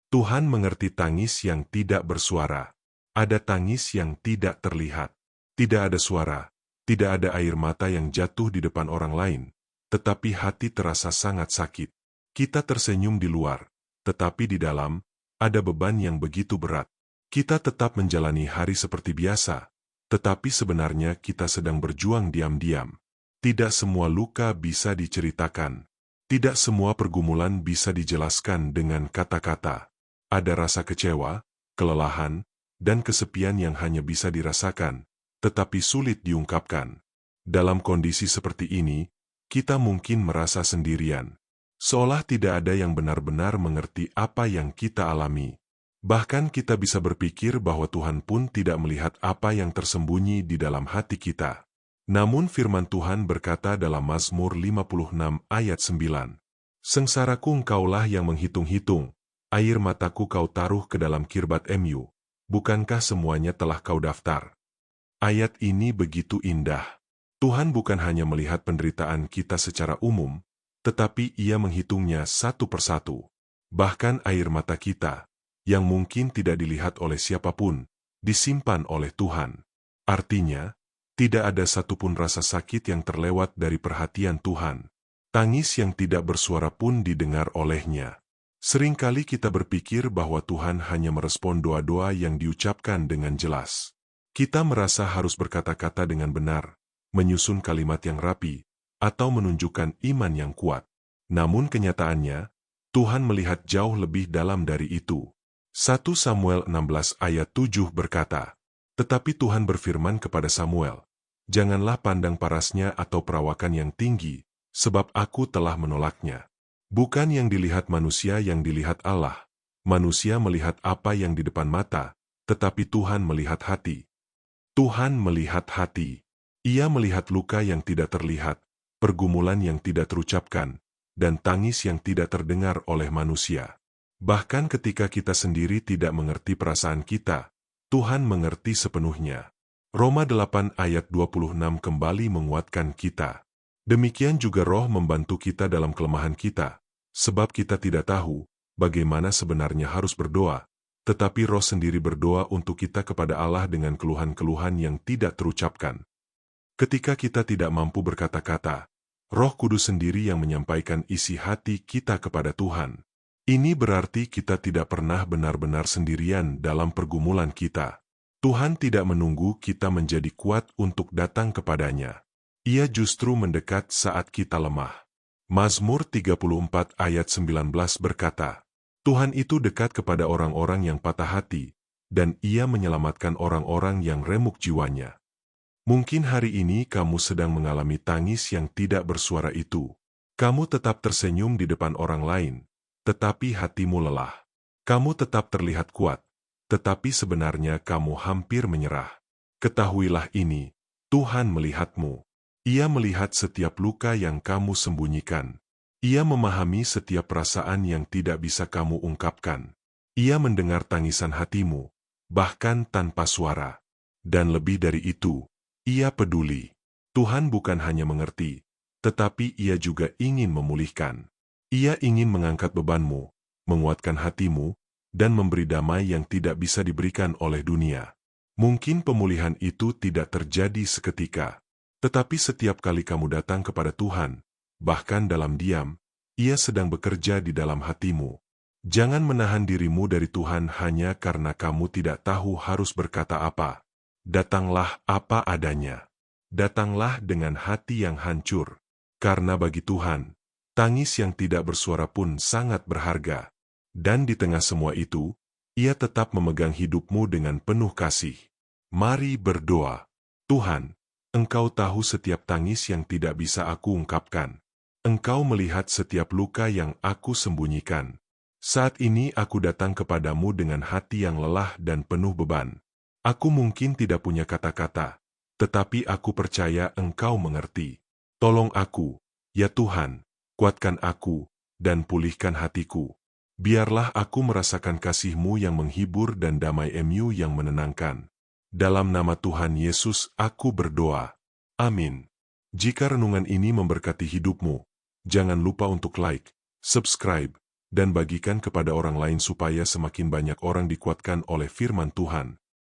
Tuhan mengerti tangis yang tidak bersuara. Ada tangis yang tidak terlihat. Tidak ada suara, tidak ada air mata yang jatuh di depan orang lain, tetapi hati terasa sangat sakit. Kita tersenyum di luar, tetapi di dalam, ada beban yang begitu berat. Kita tetap menjalani hari seperti biasa, tetapi sebenarnya kita sedang berjuang diam-diam. Tidak semua luka bisa diceritakan. Tidak semua pergumulan bisa dijelaskan dengan kata-kata. Ada rasa kecewa, kelelahan, dan kesepian yang hanya bisa dirasakan, tetapi sulit diungkapkan. Dalam kondisi seperti ini, kita mungkin merasa sendirian. Seolah tidak ada yang benar-benar mengerti apa yang kita alami. Bahkan kita bisa berpikir bahwa Tuhan pun tidak melihat apa yang tersembunyi di dalam hati kita. Namun firman Tuhan berkata dalam Mazmur 56 ayat 9, "Sengsaraku engkaulah yang menghitung-hitung, air mataku kau taruh ke dalam kirbat MU, bukankah semuanya telah kau daftar?" Ayat ini begitu indah. Tuhan bukan hanya melihat penderitaan kita secara umum, tetapi Ia menghitungnya satu persatu. Bahkan air mata kita, yang mungkin tidak dilihat oleh siapapun, disimpan oleh Tuhan. Artinya, tidak ada satupun rasa sakit yang terlewat dari perhatian Tuhan. Tangis yang tidak bersuara pun didengar oleh-Nya. Seringkali kita berpikir bahwa Tuhan hanya merespon doa-doa yang diucapkan dengan jelas. Kita merasa harus berkata-kata dengan benar, menyusun kalimat yang rapi, atau menunjukkan iman yang kuat. Namun kenyataannya, Tuhan melihat jauh lebih dalam dari itu. 1 Samuel 16 ayat 7 berkata, "Tetapi Tuhan berfirman kepada Samuel, janganlah pandang parasnya atau perawakan yang tinggi, sebab aku telah menolaknya. Bukan yang dilihat manusia yang dilihat Allah. Manusia melihat apa yang di depan mata, tetapi Tuhan melihat hati." Tuhan melihat hati. Ia melihat luka yang tidak terlihat, pergumulan yang tidak terucapkan, dan tangis yang tidak terdengar oleh manusia. Bahkan ketika kita sendiri tidak mengerti perasaan kita, Tuhan mengerti sepenuhnya. Roma 8 ayat 26 kembali menguatkan kita. Demikian juga Roh membantu kita dalam kelemahan kita, sebab kita tidak tahu bagaimana sebenarnya harus berdoa, tetapi Roh sendiri berdoa untuk kita kepada Allah dengan keluhan-keluhan yang tidak terucapkan. Ketika kita tidak mampu berkata-kata, Roh Kudus sendiri yang menyampaikan isi hati kita kepada Tuhan. Ini berarti kita tidak pernah benar-benar sendirian dalam pergumulan kita. Tuhan tidak menunggu kita menjadi kuat untuk datang kepadanya. Ia justru mendekat saat kita lemah. Mazmur 34 ayat 19 berkata, "Tuhan itu dekat kepada orang-orang yang patah hati, dan Ia menyelamatkan orang-orang yang remuk jiwanya." Mungkin hari ini kamu sedang mengalami tangis yang tidak bersuara itu. Kamu tetap tersenyum di depan orang lain, tetapi hatimu lelah. Kamu tetap terlihat kuat, tetapi sebenarnya kamu hampir menyerah. Ketahuilah ini, Tuhan melihatmu. Ia melihat setiap luka yang kamu sembunyikan. Ia memahami setiap perasaan yang tidak bisa kamu ungkapkan. Ia mendengar tangisan hatimu, bahkan tanpa suara. Dan lebih dari itu, Ia peduli. Tuhan bukan hanya mengerti, tetapi Ia juga ingin memulihkan. Ia ingin mengangkat bebanmu, menguatkan hatimu, dan memberi damai yang tidak bisa diberikan oleh dunia. Mungkin pemulihan itu tidak terjadi seketika, tetapi setiap kali kamu datang kepada Tuhan, bahkan dalam diam, Ia sedang bekerja di dalam hatimu. Jangan menahan dirimu dari Tuhan hanya karena kamu tidak tahu harus berkata apa. Datanglah apa adanya. Datanglah dengan hati yang hancur, karena bagi Tuhan, tangis yang tidak bersuara pun sangat berharga. Dan di tengah semua itu, Ia tetap memegang hidupmu dengan penuh kasih. Mari berdoa. Tuhan, Engkau tahu setiap tangis yang tidak bisa aku ungkapkan. Engkau melihat setiap luka yang aku sembunyikan. Saat ini aku datang kepadamu dengan hati yang lelah dan penuh beban. Aku mungkin tidak punya kata-kata, tetapi aku percaya Engkau mengerti. Tolong aku, ya Tuhan, kuatkan aku, dan pulihkan hatiku. Biarlah aku merasakan kasih-Mu yang menghibur dan damai MU yang menenangkan. Dalam nama Tuhan Yesus aku berdoa. Amin. Jika renungan ini memberkati hidupmu, jangan lupa untuk like, subscribe, dan bagikan kepada orang lain supaya semakin banyak orang dikuatkan oleh firman Tuhan.